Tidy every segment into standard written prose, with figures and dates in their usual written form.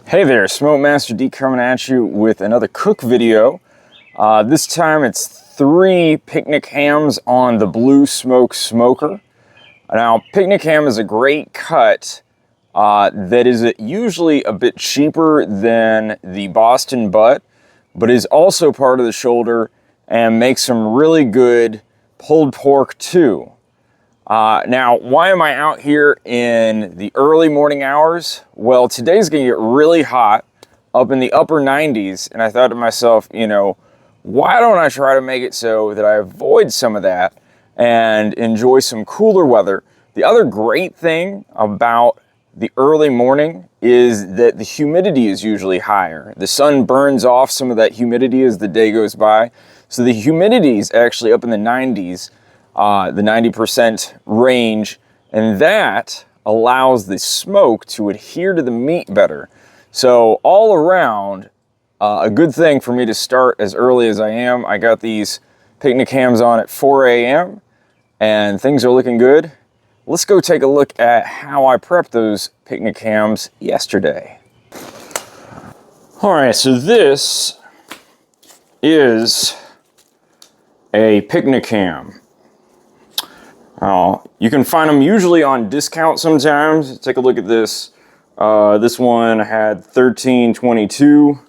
Hey there, Smoke Master D coming at you with another cook video. This time it's 3 picnic hams on the Blue Smoke Smoker. Now, picnic ham is a great cut that is usually a bit cheaper than the Boston butt, but is also part of the shoulder and makes some really good pulled pork too. Now, why am I out here in the early morning hours? Well, today's gonna get really hot, up in the upper 90s, and I thought to myself, you know, why don't I try to make it so that I avoid some of that and enjoy some cooler weather? The other great thing about the early morning is that the humidity is usually higher. The sun burns off some of that humidity as the day goes by. So the humidity is actually up in the 90s. The 90% range, and that allows the smoke to adhere to the meat better. So all around, a good thing for me to start as early as I am. I got these picnic hams on at 4 a.m. and things are looking good. Let's go take a look at how I prepped those picnic hams yesterday. All right, so this is a picnic ham. You can find them usually on discount sometimes. Take a look at this. This one had $13.22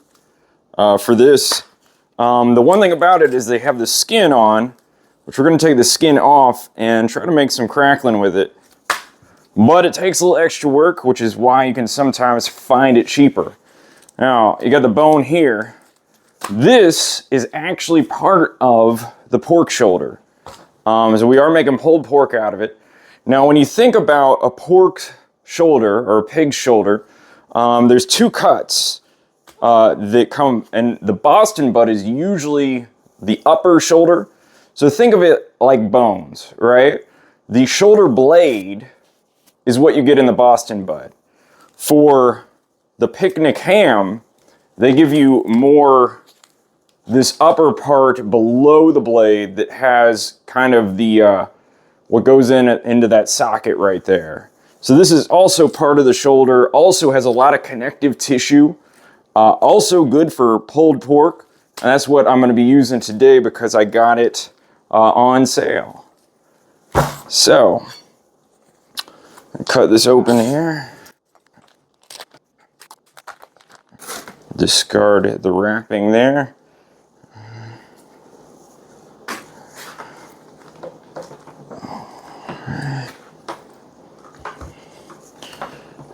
for this. The one thing about it is they have the skin on, which we're going to take the skin off and try to make some crackling with it. But it takes a little extra work, which is why you can sometimes find it cheaper. Now, you got the bone here. This is actually part of the pork shoulder. So we are making pulled pork out of it. Now, when you think about a pork shoulder or a pig shoulder, there's 2 cuts that come, and the Boston butt is usually the upper shoulder. So think of it like bones, right? The shoulder blade is what you get in the Boston butt. For the picnic ham, they give you more this upper part below the blade that has kind of the what goes into that socket right there. So this is also part of the shoulder, also has a lot of connective tissue, also good for pulled pork, and that's what I'm going to be using today because I got it on sale. So cut this open here, discard the wrapping there.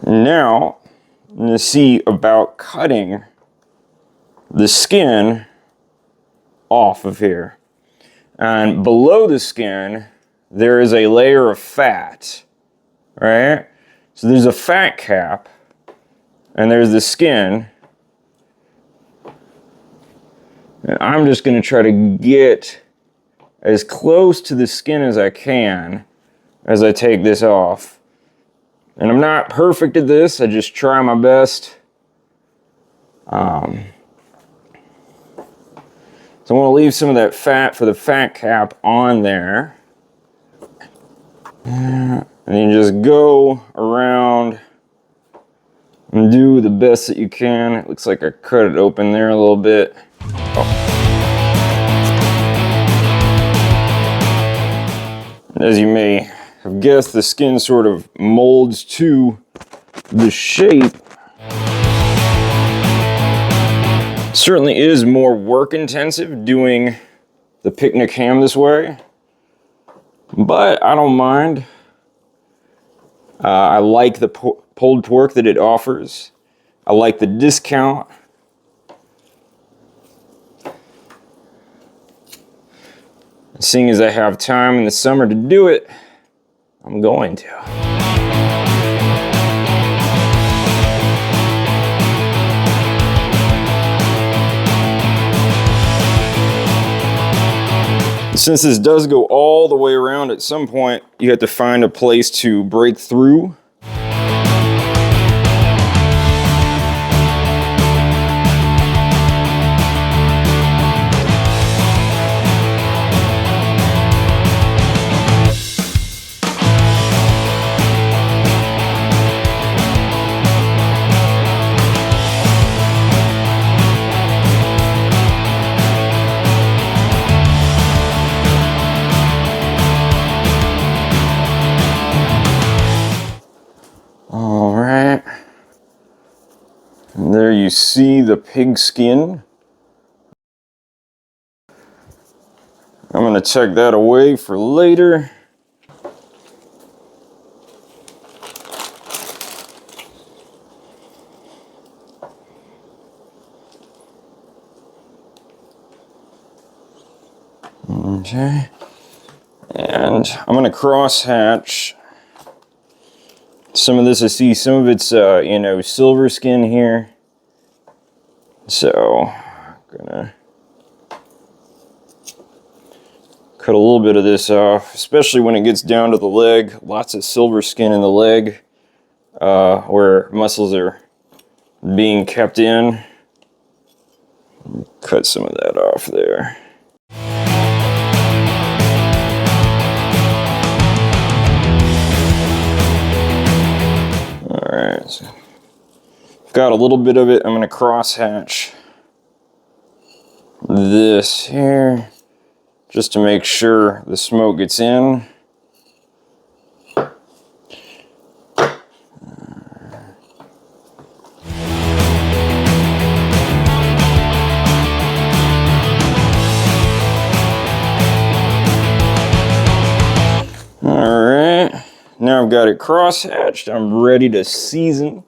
Now, I'm going to see about cutting the skin off of here. And below the skin, there is a layer of fat, right? So there's a fat cap, and there's the skin. And I'm just going to try to get as close to the skin as I can as I take this off. And I'm not perfect at this, I just try my best. So I want to leave some of that fat for the fat cap on there. And then just go around and do the best that you can. It looks like I cut it open there a little bit. As you may have guessed, the skin sort of molds to the shape. Certainly is more work intensive doing the picnic ham this way, but I don't mind. I like the pulled pork that it offers. I like the discount. Seeing as I have time in the summer to do it, I'm going to. Since this does go all the way around, at some point you have to find a place to break through. And there you see the pig skin. I'm gonna tuck that away for later. Okay. And I'm gonna cross hatch some of this. I see some of it's, you know, silver skin here. So I'm gonna cut a little bit of this off, especially when it gets down to the leg. Lots of silver skin in the leg, where muscles are being kept in. Cut some of that off there. All right, so got a little bit of it. I'm gonna cross hatch this here just to make sure the smoke gets in. Now I've got it cross-hatched, I'm ready to season.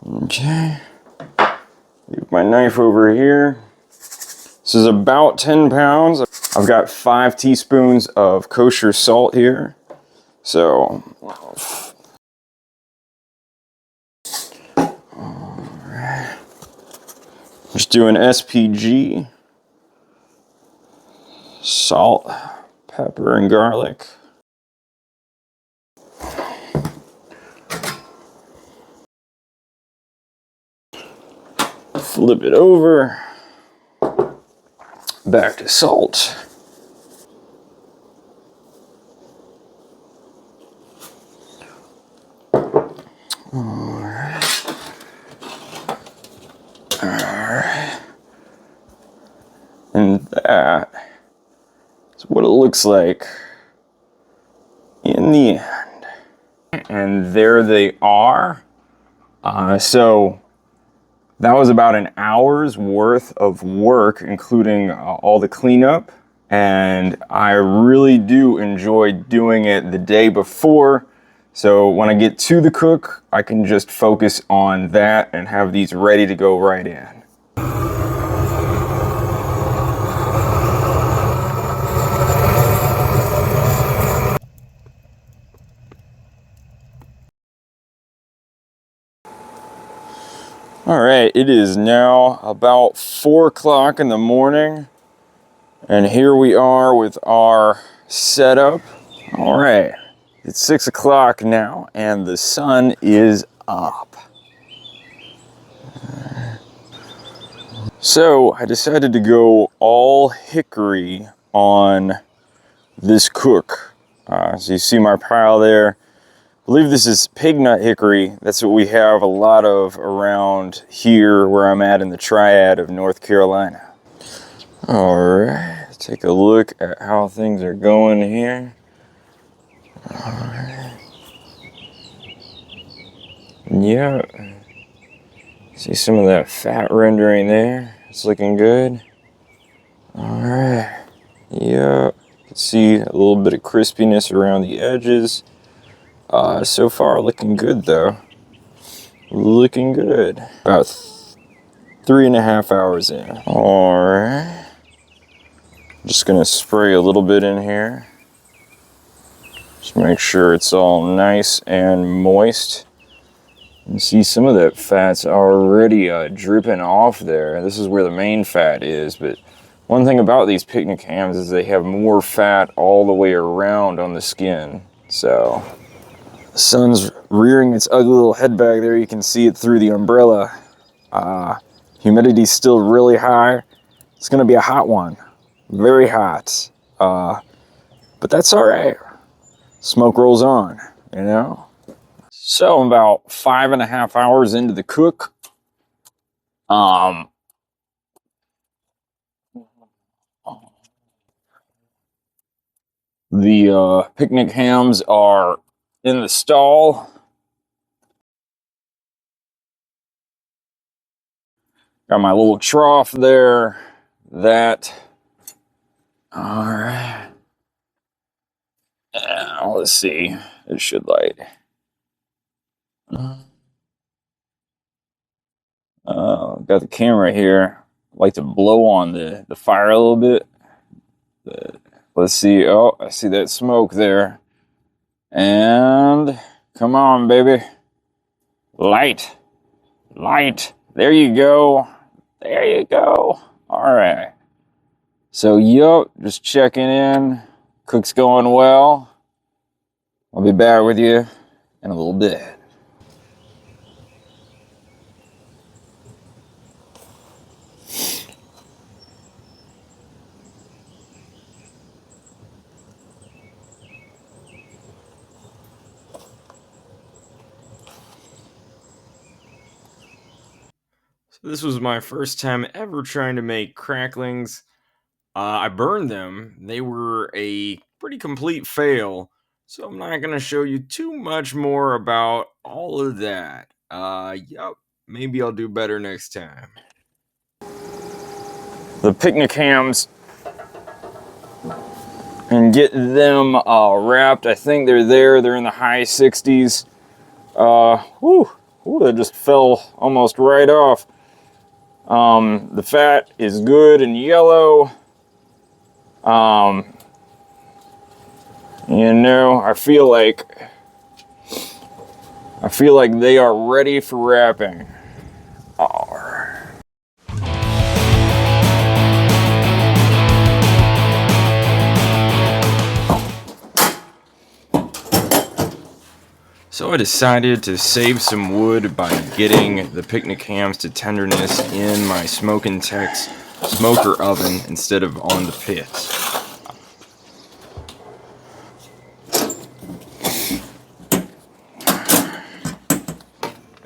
Okay, leave my knife over here. This is about 10 pounds. I've got 5 teaspoons of kosher salt here. So, alright. Just doing SPG, salt, pepper, and garlic. Flip it over, back to salt. Alright. Alright. And that is what it looks like in the end. And there they are. So that was about an hour's worth of work, including all the cleanup. And I really do enjoy doing it the day before. So when I get to the cook, I can just focus on that and have these ready to go right in. All right, it is now about 4 o'clock in the morning, and here we are with our setup. All right, it's 6 o'clock now, and the sun is up. So I decided to go all hickory on this cook. So you see my pile there. I believe this is pig nut hickory. That's what we have a lot of around here where I'm at in the Triad of North Carolina. All right, take a look at how things are going here. All right. Yeah, see some of that fat rendering there. It's looking good. All right, yeah, you can see a little bit of crispiness around the edges. So far looking good though. Looking good. About 3.5 hours in. All right. Just gonna spray a little bit in here. Just make sure it's all nice and moist. You see some of that fat's already dripping off there. This is where the main fat is, but one thing about these picnic hams is they have more fat all the way around on the skin. So the sun's rearing its ugly little head back there. You can see it through the umbrella. Humidity's still really high. It's gonna be a hot one, very hot. But that's all right. Smoke rolls on, you know? So I'm about 5.5 hours into the cook. The picnic hams are in the stall. Got my little trough there. That. All right. Now, let's see. It should light. Got the camera here. I like to blow on the fire a little bit. Let's see. Oh, I see that smoke there. And come on, baby. Light. Light. There you go. There you go. All right. So, yup, just checking in. Cook's going well. I'll be back with you in a little bit. So this was my first time ever trying to make cracklings. I burned them. They were a pretty complete fail. So I'm not going to show you too much more about all of that. Yup, maybe I'll do better next time. The picnic hams, and get them wrapped. I think they're there. They're in the high 60s. That just fell almost right off. The fat is good and yellow. You know, I feel like they are ready for wrapping. All right. So I decided to save some wood by getting the picnic hams to tenderness in my Smokin' Tex smoker oven instead of on the pit.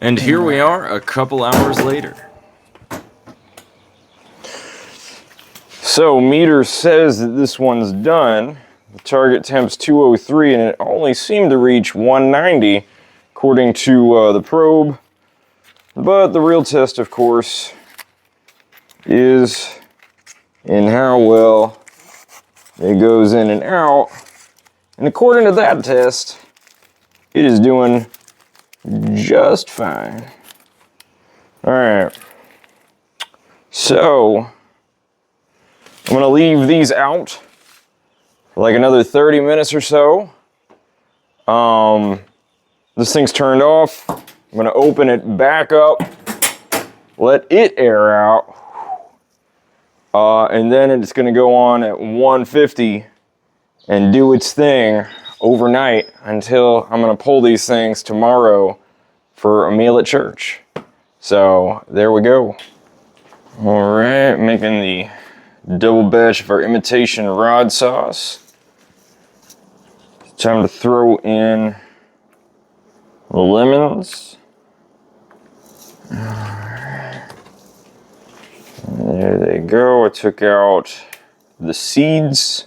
And here we are a couple hours later. So meter says that this one's done. The target temp's 203 and it only seemed to reach 190 according to the probe. But the real test, of course, is in how well it goes in and out. And according to that test, it is doing just fine. All right. So I'm gonna leave these out for like another 30 minutes or so. This thing's turned off. I'm gonna open it back up, let it air out, and then it's gonna go on at 150 and do its thing overnight until I'm gonna pull these things tomorrow for a meal at church. So there we go. All right, making the double batch of our imitation rod sauce. Time to throw in the lemons. There they go. I took out the seeds.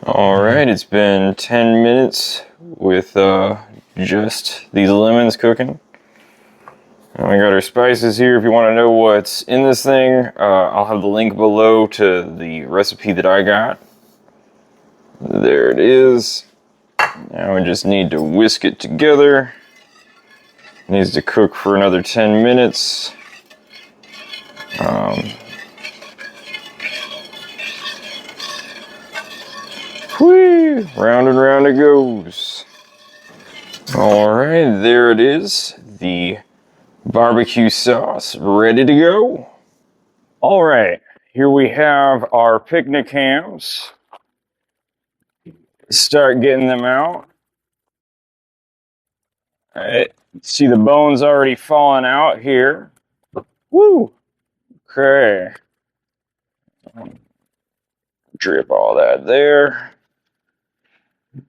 All right, it's been 10 minutes with just these lemons cooking. And we got our spices here. If you want to know what's in this thing, I'll have the link below to the recipe that I got. There it is. Now we just need to whisk it together. Needs to cook for another 10 minutes. Whee! Round and round it goes. All right, there it is. The barbecue sauce ready to go. All right, here we have our picnic hams. Start getting them out. All right, see the bones already falling out here. Woo! Okay. Drip all that there.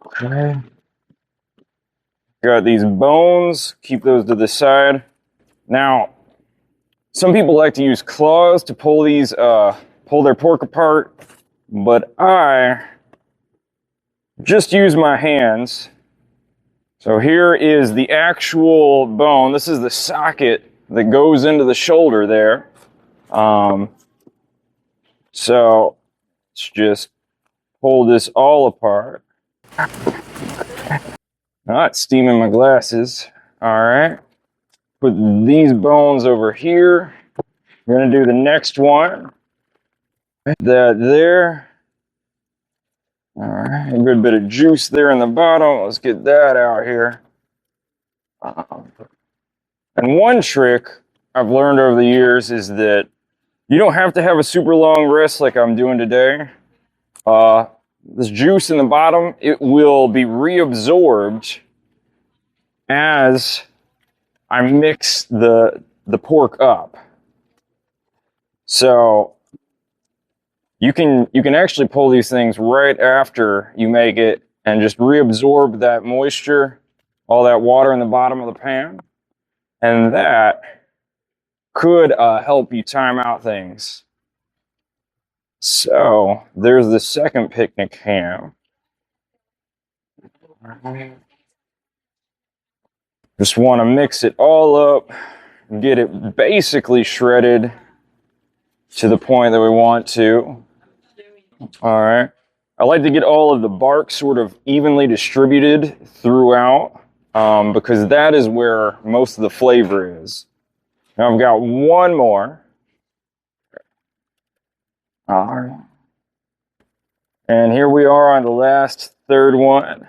Okay. Got these bones, keep those to the side. Now, some people like to use claws to pull these, pull their pork apart, but I just use my hands. So here is the actual bone. This is the socket that goes into the shoulder there. So let's just pull this all apart. Not steaming my glasses. All right. Put these bones over here. We're gonna do the next one. That there. All right, a good bit of juice there in the bottom. Let's get that out here. And one trick I've learned over the years is that you don't have to have a super long rest like I'm doing today. This juice in the bottom, it will be reabsorbed as I mix the pork up. So you can actually pull these things right after you make it and just reabsorb that moisture, all that water in the bottom of the pan. And that could help you time out things. So there's the second picnic ham. Just want to mix it all up, get it basically shredded to the point that we want to. All right. I like to get all of the bark sort of evenly distributed throughout because that is where most of the flavor is. Now I've got one more. All right. And here we are on the last third one.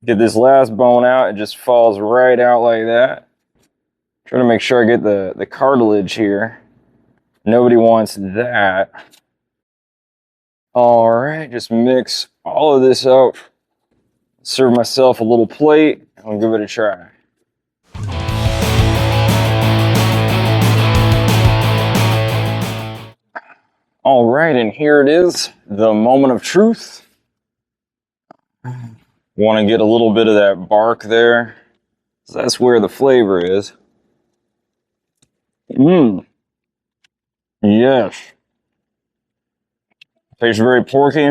Get this last bone out. It just falls right out like that. Try to make sure I get the cartilage here. Nobody wants that. All right, just mix all of this up. Serve myself a little plate. I'll give it a try. All right, and here it is, the moment of truth. Want to get a little bit of that bark there. So that's where the flavor is. Yes. Tastes very porky.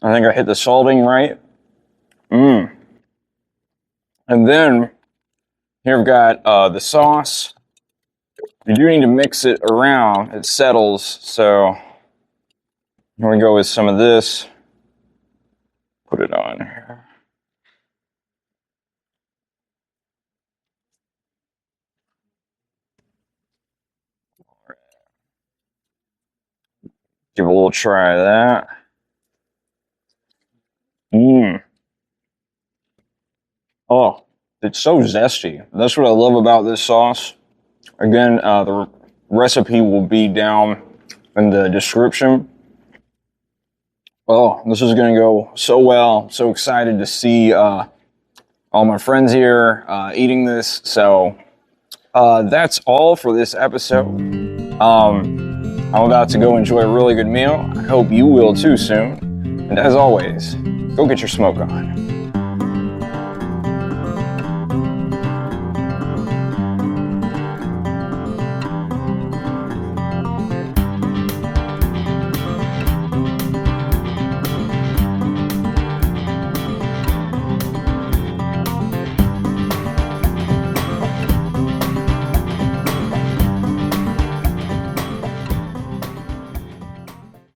I think I hit the salting right. And then here I've got the sauce. You do need to mix it around. It settles. So here we go with some of this. Put it on here. Give a little try of that. Oh, it's so zesty. That's what I love about this sauce. Again, the recipe will be down in the description. Oh, this is going to go so well. So excited to see all my friends here eating this. So that's all for this episode. I'm about to go enjoy a really good meal. I hope you will too soon. And as always, go get your smoke on.